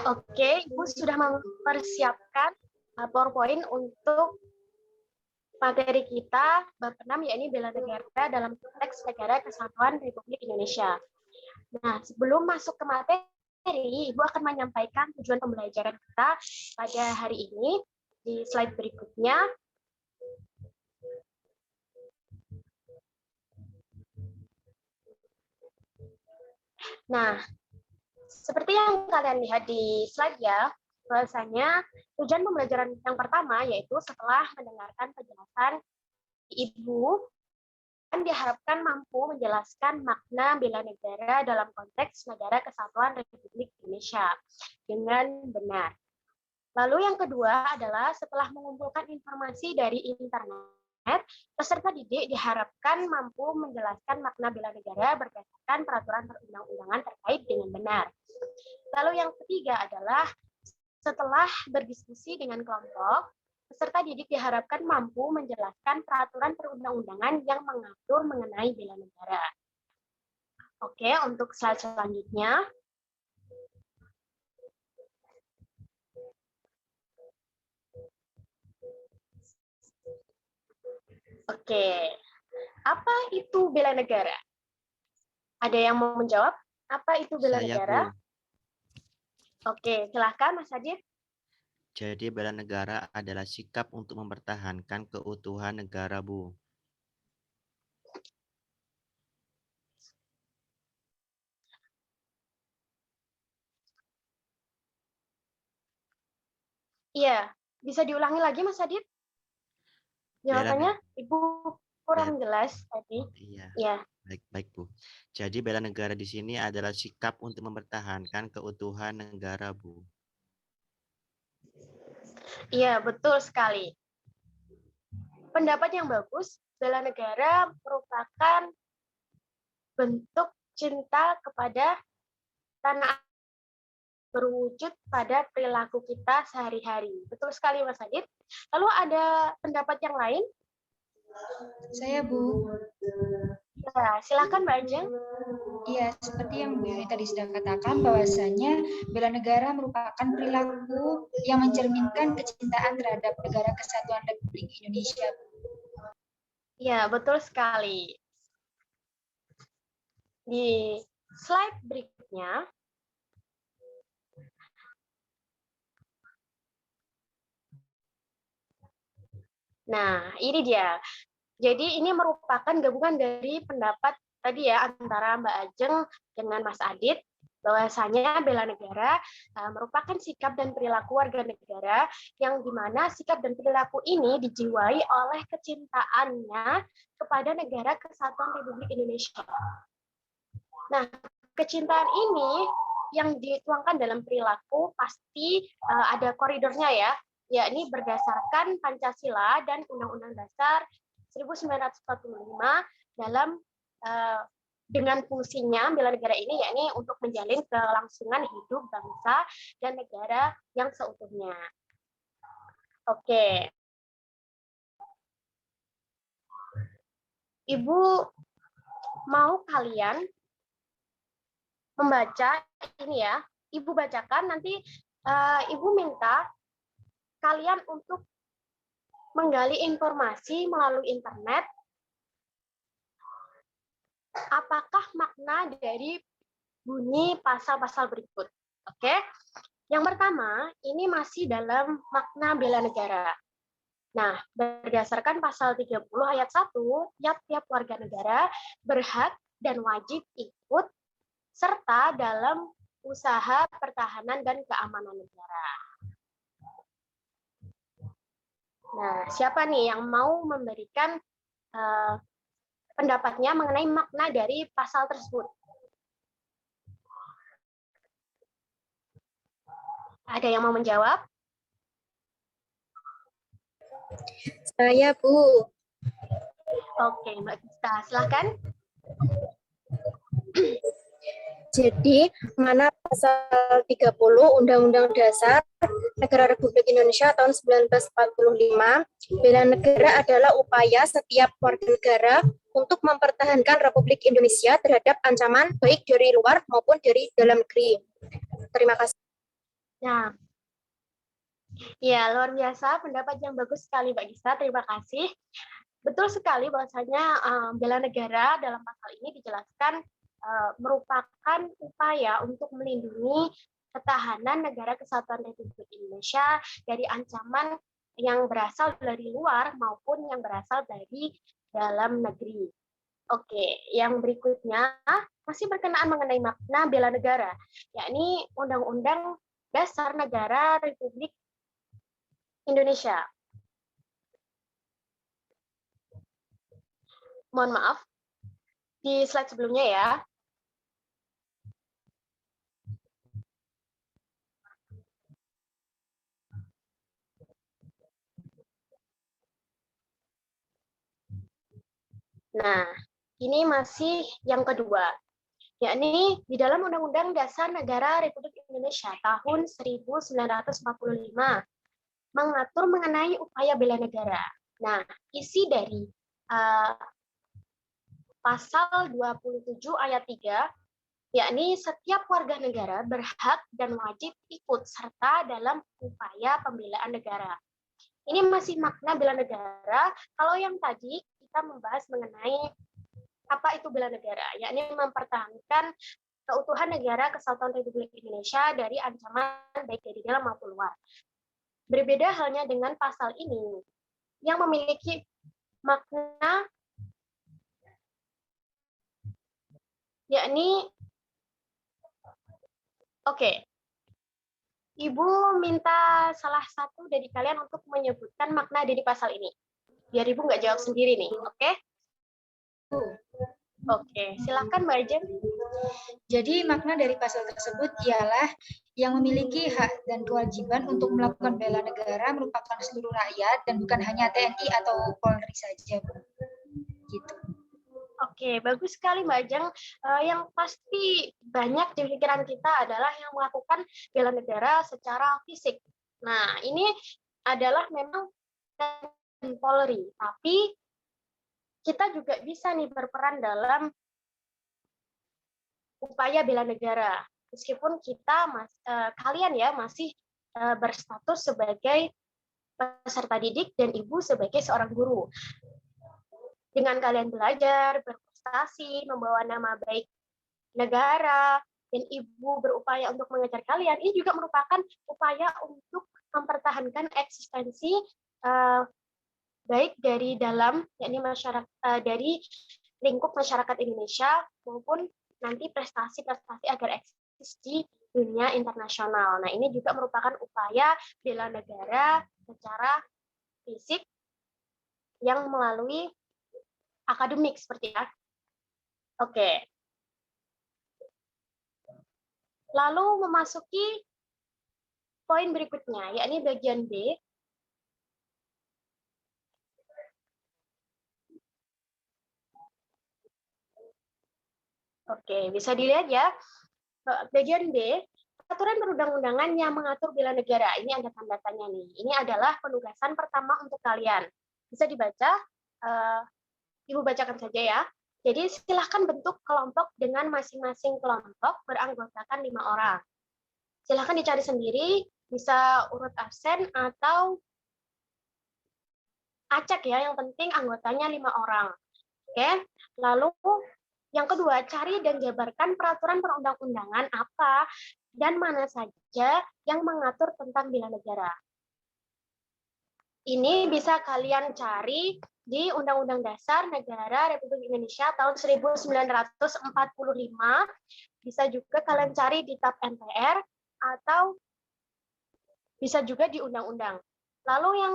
Oke, Ibu sudah mempersiapkan PowerPoint untuk materi kita bab 6, yakni bela negara dalam konteks negara kesatuan Republik Indonesia. Nah, sebelum masuk ke materi, Ibu akan menyampaikan tujuan pembelajaran kita pada hari ini di slide berikutnya. Nah, seperti yang kalian lihat di slide ya, bahwasanya tujuan pembelajaran yang pertama yaitu setelah mendengarkan penjelasan Ibu, diharapkan mampu menjelaskan makna bela negara dalam konteks negara kesatuan Republik Indonesia dengan benar. Lalu yang kedua adalah setelah mengumpulkan informasi dari internet, peserta didik diharapkan mampu menjelaskan makna bela negara berdasarkan peraturan perundang-undangan terkait dengan benar. Lalu yang ketiga adalah setelah berdiskusi dengan kelompok, peserta didik diharapkan mampu menjelaskan peraturan perundang-undangan yang mengatur mengenai bela negara. Oke, untuk slide selanjutnya. Oke, apa itu bela negara? Ada yang mau menjawab? Apa itu bela negara? Bu. Oke, silakan Mas Adit. Jadi bela negara adalah sikap untuk mempertahankan keutuhan negara, Bu. Iya, bisa diulangi lagi Mas Adit? Jawabannya Ibu kurang jelas tadi. Iya. Ya. Baik, Bu. Jadi bela negara di sini adalah sikap untuk mempertahankan keutuhan negara, Bu. Iya, betul sekali. Pendapat yang bagus, bela negara merupakan bentuk cinta kepada tanah berwujud pada perilaku kita sehari-hari. Betul sekali Mas Adit. Lalu ada pendapat yang lain? Saya, Bu. Ya, silakan Mbak Ajeng. Iya, seperti yang Bu Yuni tadi sudah katakan, bahwasanya bela negara merupakan perilaku yang mencerminkan kecintaan terhadap negara kesatuan Republik Indonesia. Ya, betul sekali. Di slide berikutnya, nah ini dia. Jadi ini merupakan gabungan dari pendapat tadi ya antara Mbak Ajeng dengan Mas Adit, bahwasanya bela negara merupakan sikap dan perilaku warga negara yang dimana sikap dan perilaku ini dijiwai oleh kecintaannya kepada negara kesatuan Republik Indonesia. Nah, kecintaan ini yang dituangkan dalam perilaku pasti ada koridornya ya, yakni berdasarkan Pancasila dan Undang-Undang Dasar 1945 dalam dengan fungsinya bela negara ini yakni untuk menjalin kelangsungan hidup bangsa dan negara yang seutuhnya. Oke. Ibu mau kalian membaca ini ya, Ibu bacakan nanti Ibu minta kalian untuk menggali informasi melalui internet. Apakah makna dari bunyi pasal-pasal berikut? Oke. Yang pertama, ini masih dalam makna bela negara. Nah, berdasarkan pasal 30 ayat 1, tiap-tiap warga negara berhak dan wajib ikut serta dalam usaha pertahanan dan keamanan negara. Nah, siapa nih yang mau memberikan pendapatnya mengenai makna dari pasal tersebut? Ada yang mau menjawab? Saya, Bu. Oke, Mbak Gista, silakan. Jadi, mana pasal 30 Undang-Undang Dasar Negara Republik Indonesia tahun 1945, bela negara adalah upaya setiap warga negara untuk mempertahankan Republik Indonesia terhadap ancaman baik dari luar maupun dari dalam negeri. Terima kasih. Nah, ya luar biasa, pendapat yang bagus sekali Mbak Gisa, terima kasih. Betul sekali bahwasanya bela negara dalam pasal ini dijelaskan merupakan upaya untuk melindungi ketahanan negara kesatuan Republik Indonesia dari ancaman yang berasal dari luar maupun yang berasal dari dalam negeri. Oke, yang berikutnya masih berkenaan mengenai makna bela negara, yakni Undang-Undang Dasar Negara Republik Indonesia. Mohon maaf, di slide sebelumnya ya. Nah, ini masih yang kedua, yakni di dalam Undang-Undang Dasar Negara Republik Indonesia tahun 1945 mengatur mengenai upaya bela negara. Nah, isi dari pasal 27 ayat 3, yakni setiap warga negara berhak dan wajib ikut serta dalam upaya pembelaan negara. Ini masih makna bela negara. Kalau yang tadi kita membahas mengenai apa itu bela negara, yakni mempertahankan keutuhan negara kesatuan Republik Indonesia dari ancaman baik dari dalam maupun luar. Berbeda halnya dengan pasal ini yang memiliki makna yakni Ibu minta salah satu dari kalian untuk menyebutkan makna dari pasal ini. Biar Ibu nggak jawab sendiri nih, oke? Oke, silakan Mbak Jen. Jadi makna dari pasal tersebut ialah yang memiliki hak dan kewajiban untuk melakukan bela negara merupakan seluruh rakyat dan bukan hanya TNI atau Polri saja, Bu. Gitu. Oke, bagus sekali Mbak Ajeng. Yang pasti banyak di pikiran kita adalah yang melakukan bela negara secara fisik. Nah, ini adalah memang Polri, tapi kita juga bisa nih berperan dalam upaya bela negara. Meskipun kita kalian ya masih berstatus sebagai peserta didik dan Ibu sebagai seorang guru. Dengan kalian belajar, berprestasi, membawa nama baik negara, dan Ibu berupaya untuk mengejar kalian, ini juga merupakan upaya untuk mempertahankan eksistensi baik dari dalam, yakni masyarakat, dari lingkup masyarakat Indonesia, maupun nanti prestasi-prestasi agar eksis di dunia internasional. Nah, ini juga merupakan upaya bela negara secara fisik yang melalui akademik seperti ya. Oke. Lalu memasuki poin berikutnya, yakni bagian B. Oke, bisa dilihat ya. Bagian B, peraturan perundang-undangan yang mengatur bela negara. Ini ada tanda tanya nih. Ini adalah penugasan pertama untuk kalian. Bisa dibaca. Ibu bacakan saja ya. Jadi silahkan bentuk kelompok dengan masing-masing kelompok beranggotakan 5 orang. Silahkan dicari sendiri, bisa urut absen atau acak ya, yang penting anggotanya 5 orang. Oke, lalu yang kedua, cari dan jabarkan peraturan perundang-undangan apa dan mana saja yang mengatur tentang bela negara. Ini bisa kalian cari di Undang-Undang Dasar Negara Republik Indonesia tahun 1945. Bisa juga kalian cari di tab MPR atau bisa juga di undang-undang. Lalu yang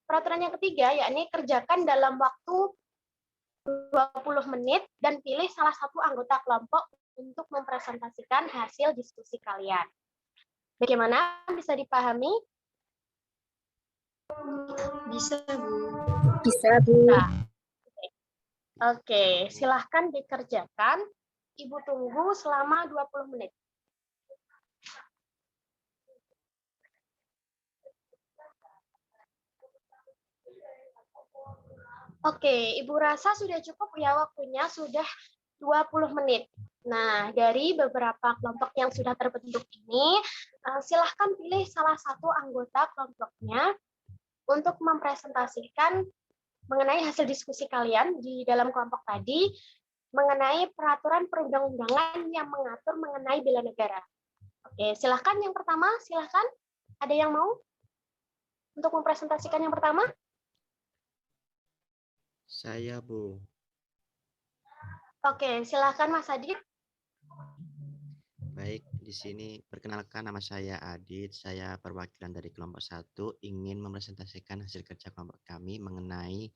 peraturan yang ketiga, yakni kerjakan dalam waktu 20 menit dan pilih salah satu anggota kelompok untuk mempresentasikan hasil diskusi kalian. Bagaimana, bisa dipahami? Bisa, Bu. Bisa, Bu. Nah, oke, silahkan dikerjakan. Ibu tunggu selama 20 menit. Oke, Ibu rasa sudah cukup ya waktunya, sudah 20 menit. Nah, dari beberapa kelompok yang sudah terbentuk ini, silahkan pilih salah satu anggota kelompoknya untuk mempresentasikan mengenai hasil diskusi kalian di dalam kelompok tadi, mengenai peraturan perundang-undangan yang mengatur mengenai bela negara. Oke, silahkan yang pertama, silahkan. Ada yang mau untuk mempresentasikan yang pertama? Saya, Bu. Oke, silahkan Mas Adit. Baik, di sini perkenalkan nama saya Adit. Saya perwakilan dari kelompok 1 ingin mempresentasikan hasil kerja kelompok kami mengenai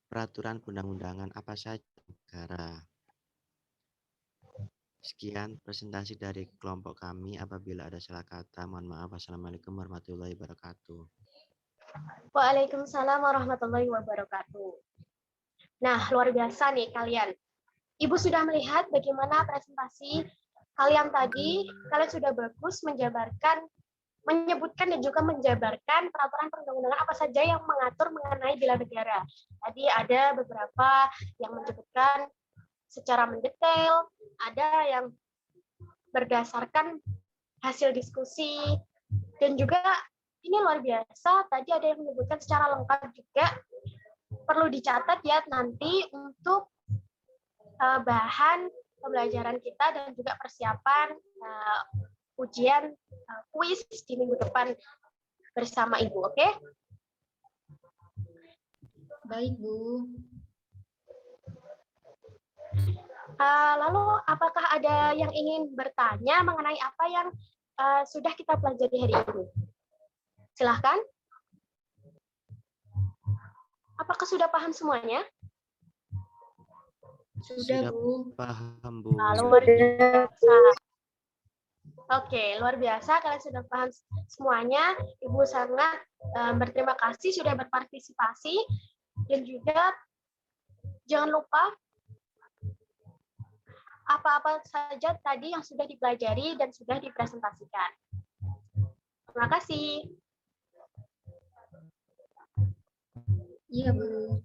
peraturan perundang-undangan apa saja negara. Sekian presentasi dari kelompok kami. Apabila ada salah kata, mohon maaf. Wassalamualaikum warahmatullahi wabarakatuh. Waalaikumsalam warahmatullahi wabarakatuh. Nah, luar biasa nih kalian. Ibu sudah melihat bagaimana presentasi kalian tadi. Kalian sudah bagus menjabarkan, menyebutkan dan juga menjabarkan peraturan perundang-undangan apa saja yang mengatur mengenai bela negara. Tadi ada beberapa yang menyebutkan secara mendetail, ada yang berdasarkan hasil diskusi, dan juga ini luar biasa, tadi ada yang menyebutkan secara lengkap juga. Perlu dicatat ya nanti untuk bahan pembelajaran kita dan juga persiapan ujian kuis di minggu depan bersama Ibu, oke? Baik, Bu. Lalu apakah ada yang ingin bertanya mengenai apa yang sudah kita pelajari hari ini? Silahkan. Apakah sudah paham semuanya? Sudah, Bu. Paham, Bu. Luar biasa. Oke, luar biasa. Kalian sudah paham semuanya. Ibu sangat berterima kasih sudah berpartisipasi. Dan juga jangan lupa apa-apa saja tadi yang sudah dipelajari dan sudah dipresentasikan. Terima kasih. Iya, Bu.